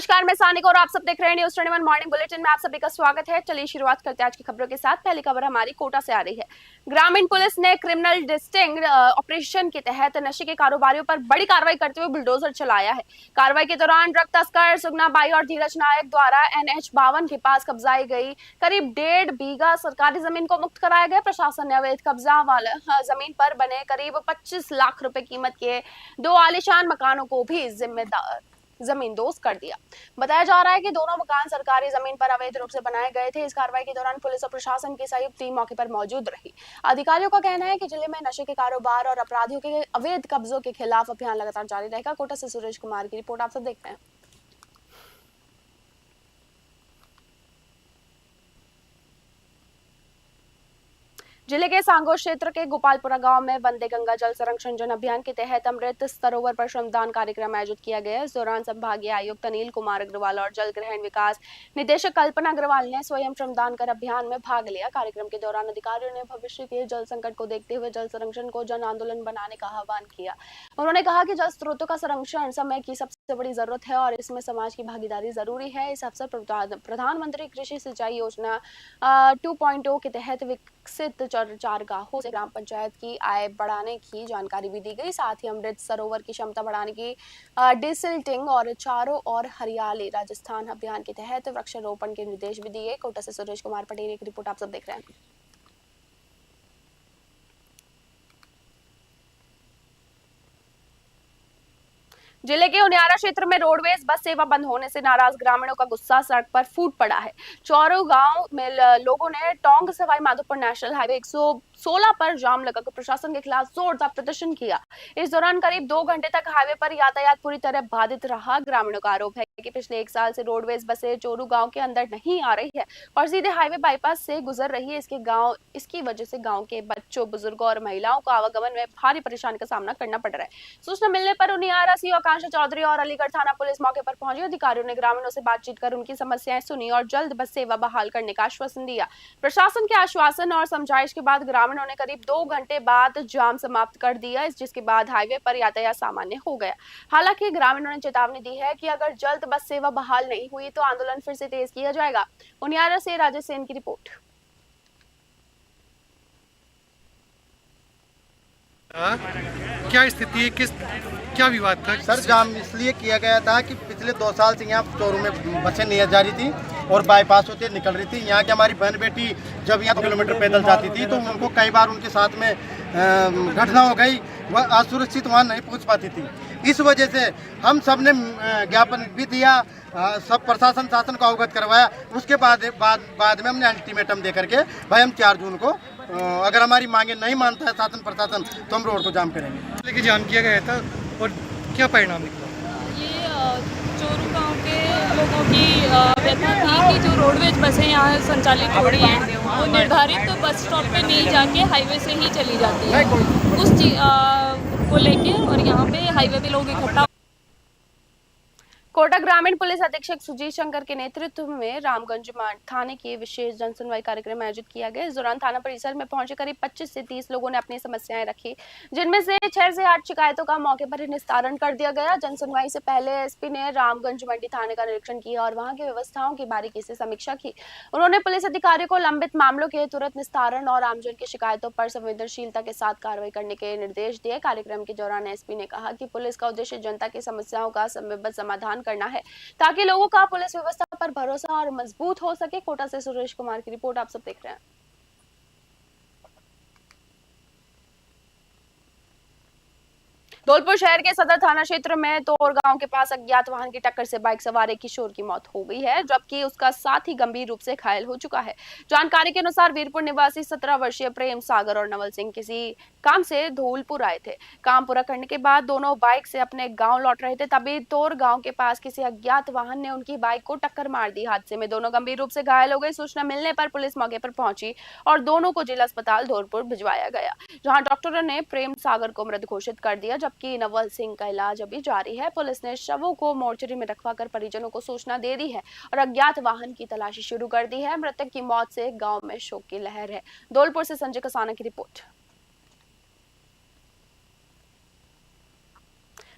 नमस्कार, मैं सानिका और आप सब देख रहे हैं न्यूज़ 21 मॉर्निंग बुलेटिन में आप सभी का स्वागत है। चलिए शुरुआत करते हैं आज की खबरों के साथ। पहली खबर हमारी कोटा से आ रही है। ग्रामीण पुलिस ने क्रिमिनल डिस्टिंग ऑपरेशन के तहत नशे के कारोबारियों पर बड़ी कार्रवाई करते हुए बुलडोजर चलाया है। कार्रवाई के दौरान ड्रग तस्कर सुगना बाई और धीरज नायक द्वारा NH 52 के पास कब्जाई गई करीब 1.5 बीघा सरकारी जमीन को मुक्त कराया गया। प्रशासन ने अवैध कब्जा वाले जमीन पर बने करीब 25 लाख रुपए कीमत के 2 आलीशान मकानों को भी जमींदोज कर दिया। बताया जा रहा है कि दोनों मकान सरकारी जमीन पर अवैध रूप से बनाए गए थे। इस कार्रवाई के दौरान पुलिस और प्रशासन की संयुक्त टीम मौके पर मौजूद रही। अधिकारियों का कहना है कि जिले में नशे के कारोबार और अपराधियों के अवैध कब्जों के खिलाफ अभियान लगातार जारी रहेगा। कोटा से सुरेश कुमार की रिपोर्ट आप सब देखते हैं। जिले के सांगो क्षेत्र के गोपालपुरा गांव में वंदे गंगा जल संरक्षण जन अभियान के तहत अमृत सरोवर पर श्रमदान कार्यक्रम आयोजित किया गया। इस दौरान संभागीय आयुक्त अनिल कुमार अग्रवाल और जल ग्रहण विकास निदेशक कल्पना अग्रवाल ने स्वयं श्रमदान कर अभियान में भाग लिया। कार्यक्रम के दौरान अधिकारियों ने भविष्य के जल संकट को देखते हुए जल संरक्षण को जन आंदोलन बनाने का आह्वान किया। उन्होंने कहा कि जल स्रोतों का संरक्षण समय की सबसे बड़ी जरूरत है और इसमें समाज की भागीदारी जरूरी है। इस अवसर पर प्रधानमंत्री कृषि सिंचाई योजना 2.0 के तहत विकसित चारगाहों से ग्राम पंचायत की आय बढ़ाने की जानकारी भी दी गई। साथ ही अमृत सरोवर की क्षमता बढ़ाने की डिसिल्टिंग और चारों और हरियाली राजस्थान अभियान के तहत वृक्षारोपण के निर्देश भी दिए। कोटा से सुरेश कुमार पटेल की रिपोर्ट आप सब देख रहे हैं। जिले के उनियारा क्षेत्र में रोडवेज बस सेवा बंद होने से नाराज ग्रामीणों का गुस्सा सड़क पर फूट पड़ा है। चौरू गांव में लोगों ने टोंक सवाई माधोपुर नेशनल हाईवे 116 पर जाम लगाकर प्रशासन के खिलाफ जोरदार प्रदर्शन किया। इस दौरान करीब 2 घंटे तक हाईवे पर यातायात पूरी तरह बाधित रहा। ग्रामीणों का आरोप है कि पिछले 1 साल से रोडवेज बसें चोरू गाँव के अंदर नहीं आ रही है और सीधे हाईवे बाईपास से गुजर रही है। इसकी वजह से गाँव के बच्चों, बुजुर्गों और महिलाओं को आवागमन में भारी परेशानी का सामना करना पड़ रहा है। सूचना मिलने पर उनियारा सीओ आकांक्षा चौधरी और अलीगढ़ थाना पुलिस मौके पर पहुंची। अधिकारियों ने ग्रामीणों से बातचीत कर उनकी समस्याएं सुनी और जल्द बस सेवा बहाल करने का आश्वासन दिया। प्रशासन के आश्वासन और समझाइश के बाद ग्रामीणों ने करीब 2 घंटे बाद जाम समाप्त कर दिया, जिसके बाद हाईवे पर यातायात सामान्य हो गया। हालांकि ग्रामीणों ने चेतावनी दी है कि अगर जल्द बस सेवा बहाल नहीं हुई तो आंदोलन फिर से तेज किया जाएगा। उनियारा से राजेश सेन की रिपोर्ट। क्या स्थिति है, क्या विवाद था? सर, जाम इसलिए किया गया था कि पिछले 2 साल से यहाँ चोरू में बसें नहीं जा रही थी और बाईपास होते निकल रही थी। यहाँ की हमारी बहन बेटी जब यहाँ 2 किलोमीटर पैदल जाती थी तो उनको कई बार उनके साथ में घटना हो गई, वह असुरक्षित वहाँ नहीं पहुँच पाती थी। इस वजह से हम सब ने ज्ञापन भी दिया, सब प्रशासन शासन को अवगत करवाया। उसके बाद में हमने अल्टीमेटम दे करके भाई हम 4 जून को अगर हमारी मांगे नहीं मानता है शासन प्रशासन तो हम रोड को जाम करेंगे। लेकिन जाम किया गया था और क्या परिणाम निकला? ये चोरू गांव के लोगों की व्यथा थी कि जो रोडवेज बसें यहाँ संचालित हो रही हैं वो निर्धारित बस स्टॉप पे नहीं जाके हाईवे से ही चली जाती है। उस चीज़ को लेके और यहाँ पे हाईवे पे लोग इकट्ठा। कोटा ग्रामीण पुलिस अधीक्षक सुजीत शंकर के नेतृत्व में रामगंज थाने के विशेष जनसुनवाई कार्यक्रम आयोजित किया गया। इस दौरान थाना परिसर में पहुंचे करीब 25 से 30 लोगों ने अपनी समस्याएं रखी, जिनमें से 6 से 8 शिकायतों का मौके पर ही निस्तारण कर दिया गया। जनसुनवाई से पहले एसपी ने रामगंज मंडी थाने का निरीक्षण किया और वहां की व्यवस्थाओं की बारीकी से समीक्षा की। उन्होंने पुलिस अधिकारियों को लंबित मामलों के तुरंत निस्तारण और आमजन की शिकायतों पर संवेदनशीलता के साथ कार्रवाई करने के निर्देश दिए। कार्यक्रम के दौरान एसपी ने कहा कि पुलिस का उद्देश्य जनता की समस्याओं का समयबद्ध समाधान करना है ताकि लोगों का पुलिस व्यवस्था पर भरोसा और मजबूत हो सके। कोटा से सुरेश कुमार की रिपोर्ट आप सब देख रहे हैं। धौलपुर शहर के सदर थाना क्षेत्र में तोर गांव के पास अज्ञात वाहन की टक्कर से बाइक सवार एक किशोर की मौत हो गई है, जबकि उसका साथी गंभीर रूप से घायल हो चुका है। जानकारी के अनुसार वीरपुर निवासी 17 वर्षीय प्रेम सागर और नवल सिंह किसी काम से धौलपुर आए थे। काम पूरा करने के बाद दोनों बाइक से अपने गांव लौट रहे थे, तभी तोर गांव के पास किसी अज्ञात वाहन ने उनकी बाइक को टक्कर मार दी। हादसे में दोनों गंभीर रूप से घायल हो गए। सूचना मिलने पर पुलिस मौके पर पहुंची और दोनों को जिला अस्पताल धौलपुर भिजवाया गया, जहां डॉक्टरों ने प्रेम सागर को मृत घोषित कर दिया, जबकि नवल सिंह का इलाज अभी जारी है। पुलिस ने शवों को मोर्चरी में रखवाकर परिजनों को सूचना दे दी है और अज्ञात वाहन की तलाशी शुरू कर दी है। मृतक की मौत से गांव में शोक की लहर है। धौलपुर से संजय कसाना की रिपोर्ट।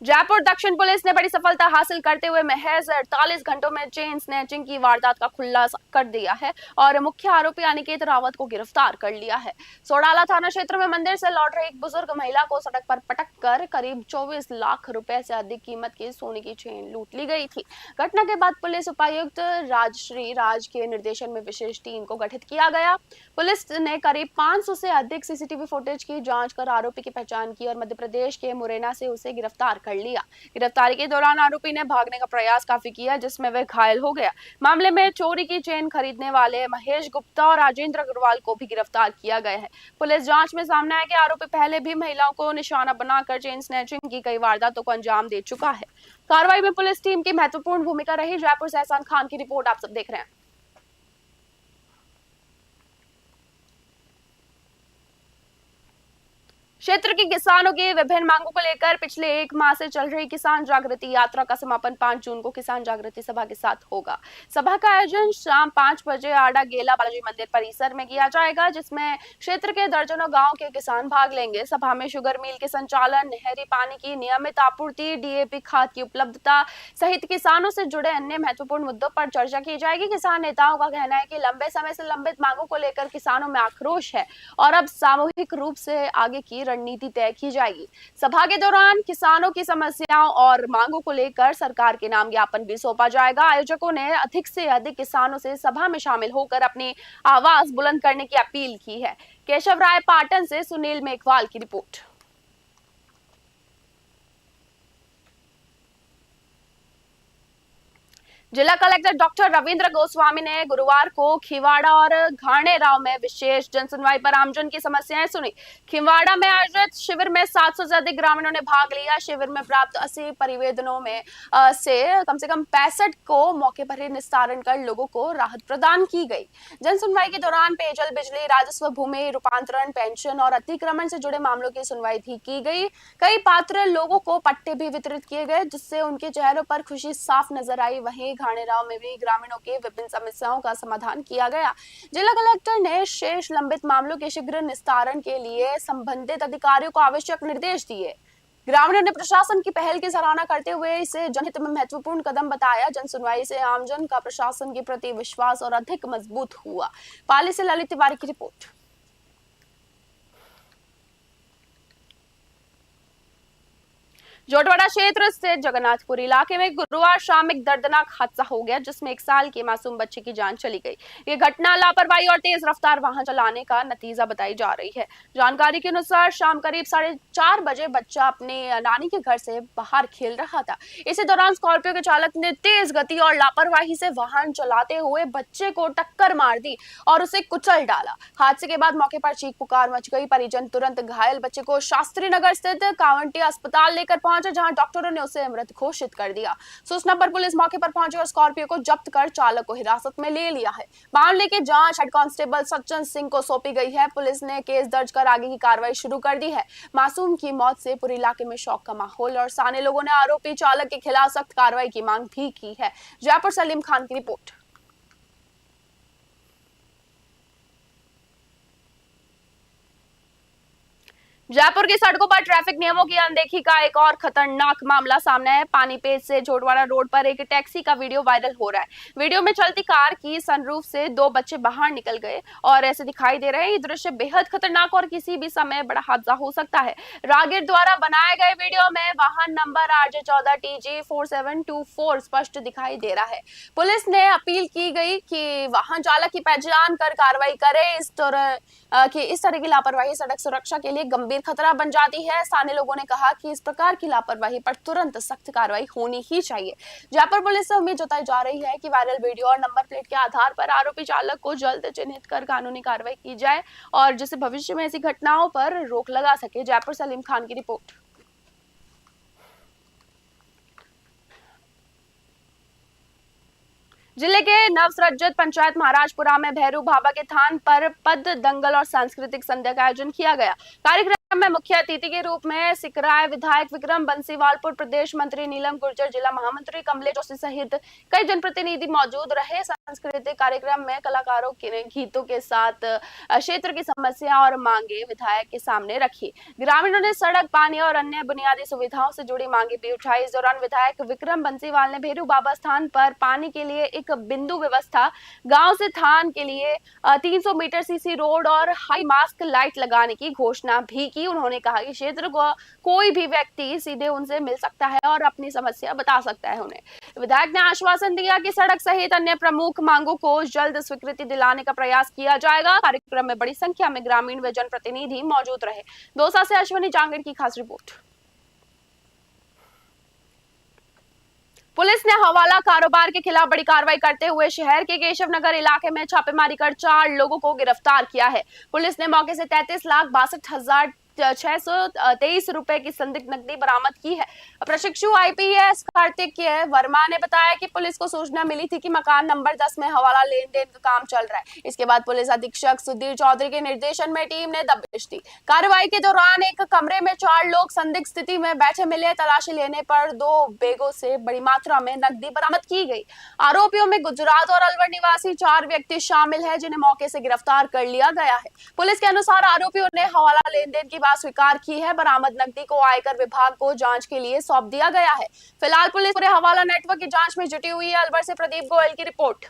जयपुर दक्षिण पुलिस ने बड़ी सफलता हासिल करते हुए महज 48 घंटों में चेन स्नैचिंग की वारदात का खुलासा कर दिया है और मुख्य आरोपी अनिकेत रावत को गिरफ्तार कर लिया है। सोडाला थाना क्षेत्र में मंदिर से लौट रही एक बुजुर्ग महिला को सड़क पर पटक कर करीब 24 लाख रुपए से अधिक कीमत की सोने की चेन लूट ली गई थी। घटना के बाद पुलिस उपायुक्त राजश्री राज के निर्देशन में विशेष टीम को गठित किया गया। पुलिस ने करीब 500 से अधिक सीसीटीवी फुटेज की जांच कर आरोपी की पहचान की और मध्य प्रदेश के मुरैना से उसे गिरफ्तार कर लिया। गिरफ्तारी के दौरान आरोपी ने भागने का प्रयास काफी किया, जिसमें वह घायल हो गया। मामले में चोरी की चेन खरीदने वाले महेश गुप्ता और राजेंद्र अग्रवाल को भी गिरफ्तार किया गया है। पुलिस जांच में सामने आया कि आरोपी पहले भी महिलाओं को निशाना बनाकर चेन स्नैचिंग की कई वारदातों को अंजाम दे चुका है। कार्रवाई में पुलिस टीम की महत्वपूर्ण भूमिका रही। जयपुर से एहसान खान की रिपोर्ट आप सब देख रहे हैं। क्षेत्र के किसानों की विभिन्न मांगों को लेकर पिछले 1 माह से चल रही किसान जागृति यात्रा का समापन 5 जून को किसान जागृति सभा के साथ होगा। सभा का आयोजन शाम 5 बजे आड़ा गेला बालाजी मंदिर परिसर में किया जाएगा, जिसमें क्षेत्र के दर्जनों गांव के किसान भाग लेंगे। सभा में शुगर मिल के संचालन, नहरी पानी की नियमित आपूर्ति, डीएपी खाद की उपलब्धता सहित किसानों से जुड़े अन्य महत्वपूर्ण मुद्दों पर चर्चा की जाएगी। किसान नेताओं का कहना है कि लंबे समय से लंबित मांगों को लेकर किसानों में आक्रोश है और अब सामूहिक रूप से आगे की रणनीति तय की जाएगी। सभा के दौरान किसानों की समस्याओं और मांगों को लेकर सरकार के नाम ज्ञापन भी सौंपा जाएगा। आयोजकों ने अधिक से अधिक किसानों से सभा में शामिल होकर अपनी आवाज बुलंद करने की अपील की है। केशव राय पाटन से सुनील मेघवाल की रिपोर्ट। जिला कलेक्टर डॉक्टर रविंद्र गोस्वामी ने गुरुवार को खिवाड़ा और घाणेराव में विशेष जनसुनवाई पर आमजन की समस्याएं सुनी। खिवाड़ा में आयोजित शिविर में 700 से अधिक ग्रामीणों ने भाग लिया। शिविर में प्राप्त 80 परिवेदनों में से कम 65 को मौके पर ही निस्तारण कर लोगों को राहत प्रदान की गई। जनसुनवाई के दौरान पेयजल, बिजली, राजस्व, भूमि रूपांतरण, पेंशन और अतिक्रमण से जुड़े मामलों की सुनवाई भी की गई। कई पात्र लोगों को पट्टे भी वितरित किए गए, जिससे उनके चेहरों पर खुशी साफ नजर आई। वहीं घाणेराव में भी ग्रामीणों के विभिन्न समस्याओं का समाधान किया गया। जिला कलेक्टर ने शेष लंबित मामलों के शीघ्र निस्तारण के लिए संबंधित अधिकारियों को आवश्यक निर्देश दिए। ग्रामीणों ने प्रशासन की पहल की सराहना करते हुए इसे जनहित में महत्वपूर्ण कदम बताया। जनसुनवाई से आमजन का प्रशासन के प्रति विश्वास और अधिक मजबूत हुआ। पाली से ललित तिवारी की रिपोर्ट। जोटवाड़ा क्षेत्र स्थित जगन्नाथपुर इलाके में गुरुवार शाम एक दर्दनाक हादसा हो गया, जिसमें 1 साल के मासूम बच्चे की जान चली गई। ये घटना लापरवाही और तेज रफ्तार वाहन चलाने का नतीजा बताई जा रही है। जानकारी के अनुसार शाम करीब 4:30 बजे बच्चा अपने नानी के घर से बाहर खेल रहा था। इसी दौरान स्कॉर्पियो के चालक ने तेज गति और लापरवाही से वाहन चलाते हुए बच्चे को टक्कर मार दी और उसे कुचल डाला। हादसे के बाद मौके पर चीख पुकार मच गई। परिजन तुरंत घायल बच्चे को शास्त्री नगर स्थित कांवटी अस्पताल लेकर पहुंचे, जहां डॉक्टरों ने उसे मृत घोषित कर दिया। सूचना पर पुलिस मौके पर पहुंची और स्कॉर्पियो को जब्त कर चालक को हिरासत में ले लिया है। मामले की जांच हेड कांस्टेबल सज्जन सिंह को सौंपी गई है। पुलिस ने केस दर्ज कर आगे की कार्रवाई शुरू कर दी है। मासूम की मौत से पूरे इलाके में शौक का माहौल और स्थानीय लोगों ने आरोपी चालक के खिलाफ सख्त कार्रवाई की मांग भी की है। जयपुर से सलीम खान की रिपोर्ट। जयपुर की सड़कों पर ट्रैफिक नियमों की अनदेखी का एक और खतरनाक मामला सामने है। पानीपेट से जोटवाड़ा रोड पर एक टैक्सी का वीडियो वायरल हो रहा है। वीडियो में चलती कार की सनरूफ से 2 बच्चे बाहर निकल गए और ऐसे दिखाई दे रहे हैं। ये दृश्य बेहद खतरनाक और किसी भी समय बड़ा हादसा हो सकता है। राहगीर द्वारा बनाए गए वीडियो में वाहन नंबर RJ14TG4724 स्पष्ट दिखाई दे रहा है। पुलिस ने अपील की गई कि वाहन चालक की पहचान कर कार्रवाई करे। इस तरह की लापरवाही सड़क सुरक्षा के लिए गंभीर खतरा बन जाती है। स्थानीय लोगों ने कहा कि इस प्रकार की लापरवाही पर तुरंत सख्त कार्रवाई होनी ही चाहिए। जयपुर पुलिस से उम्मीद जताई जा रही है कि वायरल वीडियो और नंबर प्लेट के आधार पर आरोपी चालक को जल्द चिन्हित कर कानूनी कार्रवाई की जाए और जिससे भविष्य में ऐसी घटनाओं पर रोक लगा सके। जयपुर से सलीम खान की रिपोर्ट। जिले के नवसृजित पंचायत महाराजपुरा में भैरू बाबा के थान पर पद दंगल और सांस्कृतिक संध्या का आयोजन किया गया। कार्यक्रम में मुख्य अतिथि के रूप में सिकराय विधायक विक्रम बंसीवालपुर, प्रदेश मंत्री नीलम गुर्जर, जिला महामंत्री कमलेश जोशी सहित कई जनप्रतिनिधि मौजूद रहे। सांस्कृतिक कार्यक्रम में कलाकारों के गीतों के साथ क्षेत्र की समस्या और मांगे विधायक के सामने रखी। ग्रामीणों ने सड़क, पानी और अन्य बुनियादी सुविधाओं से जुड़ी मांगे भी उठाई। इस दौरान विधायक विक्रम बंसीवाल ने भेरू बाबा स्थान पर पानी के लिए एक बिंदु व्यवस्था, गांव से थान के लिए 300 मीटर सीसी रोड और हाई मास्क लाइट लगाने की घोषणा भी की। उन्होंने कहा कि क्षेत्र को कोई भी व्यक्ति सीधे उनसे मिल सकता है और अपनी समस्या बता सकता है उन्हें। विधायक ने आश्वासन दिया कि सड़क सहित अन्य प्रमुख मांगों को जल्द स्वीकृति दिलाने का प्रयास किया जाएगा। कार्यक्रम में बड़ी संख्या में ग्रामीण व जनप्रतिनिधि मौजूद रहे। दौसा से अश्विनी जांगड़ की खास रिपोर्ट। पुलिस ने हवाला कारोबार के खिलाफ बड़ी कार्रवाई करते हुए शहर के केशव नगर इलाके में छापेमारी कर 4 लोगों को गिरफ्तार किया है। पुलिस ने मौके से 33,62,623 रुपए की संदिग्ध नकदी बरामद की है। प्रशिक्षु आईपीएस कार्तिक वर्मा ने बताया कि पुलिस को सूचना मिली थी कि मकान नंबर 10 में हवाला लेन देन का काम चल रहा है। इसके बाद पुलिस अधीक्षक सुधीर चौधरी के निर्देशन में टीम ने दबिश दी। कार्रवाई के दौरान एक कमरे में 4 लोग संदिग्ध स्थिति में बैठे मिले। तलाशी लेने पर 2 बैगों से बड़ी मात्रा में नकदी बरामद की गई। आरोपियों में गुजरात और अलवर निवासी 4 व्यक्ति शामिल है, जिन्हें मौके से गिरफ्तार कर लिया गया है। पुलिस के अनुसार आरोपियों ने हवाला लेन देन की बात स्वीकार की है। बरामद नकदी को आयकर विभाग को जांच के लिए सौंप दिया गया है। फिलहाल पुलिस पूरे हवाला नेटवर्क की जांच में जुटी हुई है। अलवर से प्रदीप गोयल की रिपोर्ट।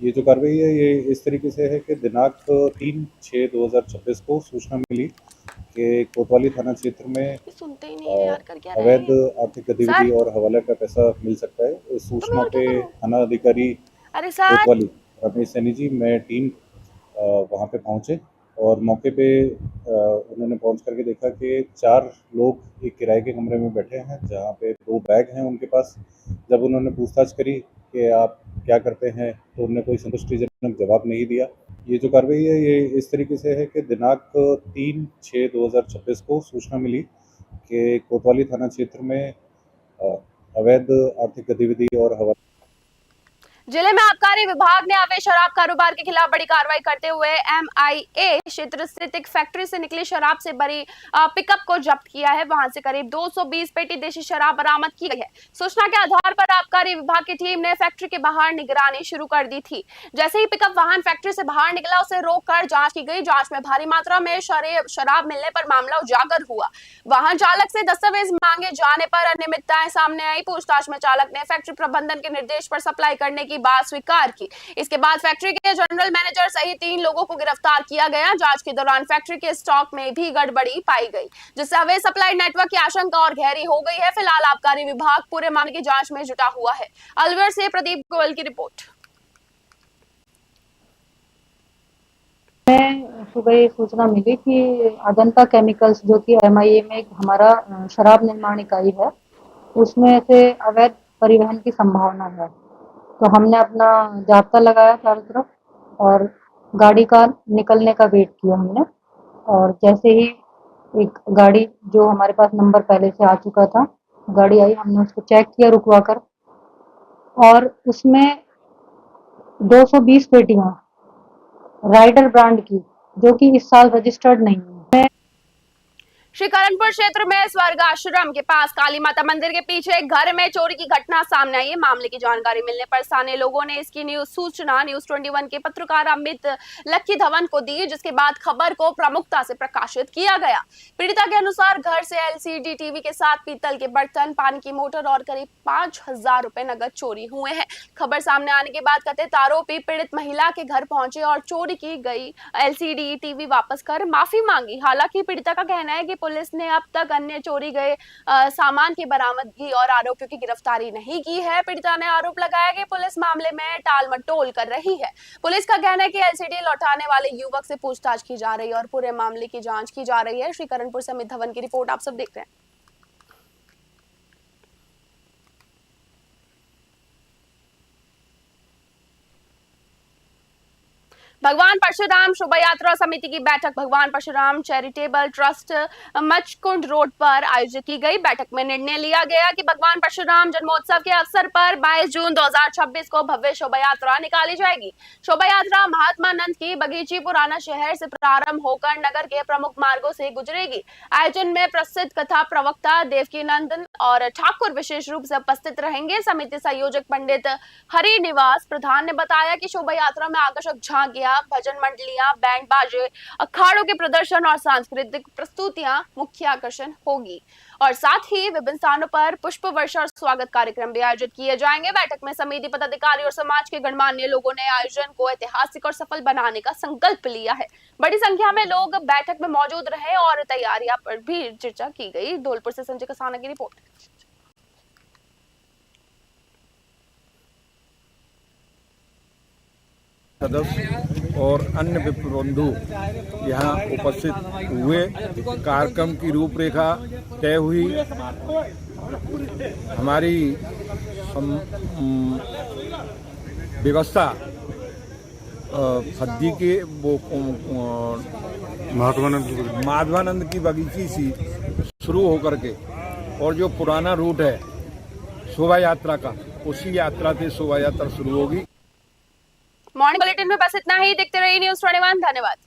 ये जो कार्रवाई है ये इस तरीके से है कि दिनांक 3/6/2026 को सूचना मिली कि कोतवाली थाना क्षेत्र में सुनते ही नहीं यार, कर क्या रहे अवैध हैं? आर्थिक गतिविधि और हवाले का पैसा मिल सकता है। इस सूचना पे थाना अधिकारी अरे सर, कोतवाली रमेश सैनी जी, मैं टीम वहाँ पे पहुँचे और मौके पे उन्होंने पहुँच करके देखा कि 4 लोग एक किराए के कमरे में बैठे हैं, जहाँ पे 2 बैग हैं उनके पास। जब उन्होंने पूछताछ करी कि आप क्या करते हैं, तो उन्होंने कोई संतुष्टिजनक जवाब नहीं दिया। ये जो कार्रवाई है ये इस तरीके से है कि दिनांक 3/6/2026 को सूचना मिली कि कोतवाली थाना क्षेत्र में अवैध आर्थिक गतिविधि और हवाला जिले में आबकारी विभाग ने अवैध शराब कारोबार के खिलाफ बड़ी कार्रवाई करते हुए MIA क्षेत्र स्थित एक फैक्ट्री से निकली शराब से भरी पिकअप को जब्त किया है। वहां से करीब 220 पेटी देशी शराब बरामद की गई है। सूचना के आधार पर आबकारी विभाग की टीम ने फैक्ट्री के बाहर निगरानी शुरू कर दी थी। जैसे ही पिकअप वाहन फैक्ट्री से बाहर निकला, उसे रोककर जांच की गई। जांच में भारी मात्रा में शराब मिलने पर मामला उजागर हुआ। वाहन चालक से दस्तावेज मांगे जाने पर अनियमितताएं सामने आई। पूछताछ में चालक ने फैक्ट्री प्रबंधन के निर्देश पर सप्लाई करने की बात स्वीकार की। इसके बाद फैक्ट्री के जनरल मैनेजर सहित 3 लोगों को गिरफ्तार किया गया। जांच के दौरान फैक्ट्री के स्टॉक में भी गड़बड़ी पाई गई, जिससे अवैध सप्लाई नेटवर्क की आशंका और गहरी हो गई है। फिलहाल आबकारी विभाग पूरे मामले की जांच में जुटा हुआ है। अलवर से प्रदीप गोयल की रिपोर्ट। सुबह सूचना मिली कि अजंता केमिकल्स, जो कि MIA में एक हमारा शराब निर्माण इकाई है, उसमें से अवैध परिवहन की संभावना है। तो हमने अपना जाब्ता लगाया चारों तरफ और गाड़ी का निकलने का वेट किया हमने। और जैसे ही एक गाड़ी, जो हमारे पास नंबर पहले से आ चुका था, गाड़ी आई, हमने उसको चेक किया रुकवा कर, और उसमें 220 पेटियां राइडर ब्रांड की, जो कि इस साल रजिस्टर्ड नहीं है। श्रीकरणपुर क्षेत्र में स्वर्ग आश्रम के पास काली माता मंदिर के पीछे एक घर में चोरी की घटना सामने आई है। मामले की जानकारी मिलने पर स्थानीय लोगों ने इसकी सूचना न्यूज 21 के पत्रकार अमित लक्की धवन को दी, जिसके बाद खबर को प्रमुखता से प्रकाशित किया गया। पीड़िता के अनुसार घर से LCD टीवी के साथ पीतल के बर्तन, पानी की मोटर और करीब 5,000 रुपए नगद चोरी हुए हैं। खबर सामने आने के बाद कथित आरोपी पीड़ित महिला के घर पहुंचे और चोरी की गई LCD टीवी वापस कर माफी मांगी। हालांकि पीड़िता का कहना है कि पुलिस ने अब तक अन्य चोरी गए सामान की बरामदगी और आरोपियों की गिरफ्तारी नहीं की है। पीड़िता ने आरोप लगाया कि पुलिस मामले में टाल मटोल कर रही है। पुलिस का कहना है कि LCD लौटाने वाले युवक से पूछताछ की जा रही है और पूरे मामले की जांच की जा रही है। श्रीकरणपुर से अमित धवन की रिपोर्ट आप सब देख रहे हैं। भगवान परशुराम शोभा यात्रा समिति की बैठक भगवान Parshuram charitable trust Machkund road पर आयोजित की गई। बैठक में निर्णय लिया गया कि भगवान परशुराम जन्मोत्सव के अवसर पर 22 जून 2026 को भव्य शोभा यात्रा निकाली जाएगी। शोभा यात्रा महात्मा नंद की बगीची पुराना शहर से प्रारंभ होकर नगर के प्रमुख मार्गों से गुजरेगी। आयोजन में प्रसिद्ध कथा प्रवक्ता देवकी नंदन और ठाकुर विशेष रूप से उपस्थित रहेंगे। समिति संयोजक पंडित हरिनिवास प्रधान ने बताया कि शोभा यात्रा में आकर्षक झांकियां, भजन मंडलियां, बैंड बाजे, अखाड़ों के प्रदर्शन और सांस्कृतिक प्रस्तुतियां मुख्य आकर्षण होगी। और साथ ही विभिन्न स्थानों पर पुष्प वर्षा और स्वागत कार्यक्रम भी आयोजित किए जाएंगे। बैठक में समिति पदाधिकारी और समाज के गणमान्य लोगों ने आयोजन को ऐतिहासिक और सफल बनाने का संकल्प लिया है। बड़ी संख्या में लोग बैठक में मौजूद रहे और तैयारियां पर भी चर्चा की गई। धौलपुर से संजय कसाना की रिपोर्ट। सदस्य और अन्य विप्र बंधु यहाँ उपस्थित हुए। कार्यक्रम की रूपरेखा तय हुई। हमारी व्यवस्था फद्दी के वो माधवानंद की बगीची से शुरू होकर के और जो पुराना रूट है शोभा यात्रा का, उसी यात्रा से शोभा यात्रा शुरू होगी। मॉर्निंग बुलेटिन में बस इतना ही। देखते रहिए न्यूज़ 21। धन्यवाद।